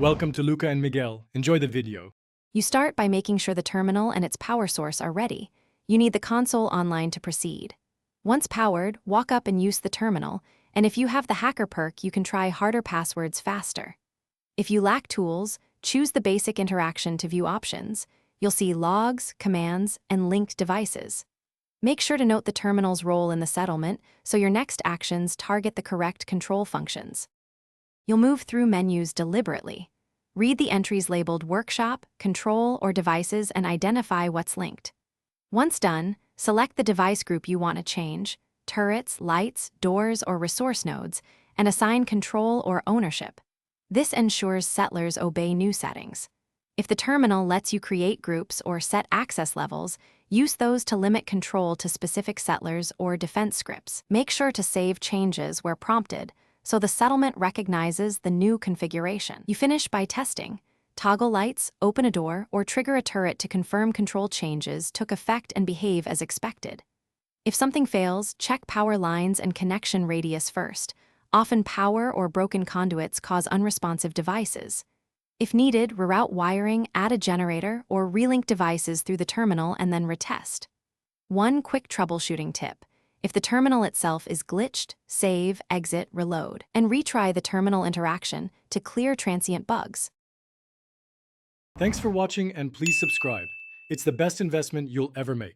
Welcome to Luca and Miguel. Enjoy the video. You start by making sure the terminal and its power source are ready. You need the console online to proceed. Once powered, walk up and use the terminal, and if you have the hacker perk, you can try harder passwords faster. If you lack tools, choose the basic interaction to view options. You'll see logs, commands, and linked devices. Make sure to note the terminal's role in the settlement so your next actions target the correct control functions. You'll move through menus deliberately. Read the entries labeled Workshop, Control, or Devices and identify what's linked. Once done, select the device group you want to change, turrets, lights, doors, or resource nodes, and assign control or ownership. This ensures settlers obey new settings. If the terminal lets you create groups or set access levels, use those to limit control to specific settlers or defense scripts. Make sure to save changes where prompted, so the settlement recognizes the new configuration. You finish by testing. Toggle lights, open a door, or trigger a turret to confirm control changes took effect and behave as expected. If something fails, check power lines and connection radius first. Often power or broken conduits cause unresponsive devices. If needed, reroute wiring, add a generator, or relink devices through the terminal and then retest. One quick troubleshooting tip. If the terminal itself is glitched, save, exit, reload, and retry the terminal interaction to clear transient bugs. Thanks for watching and please subscribe. It's the best investment you'll ever make.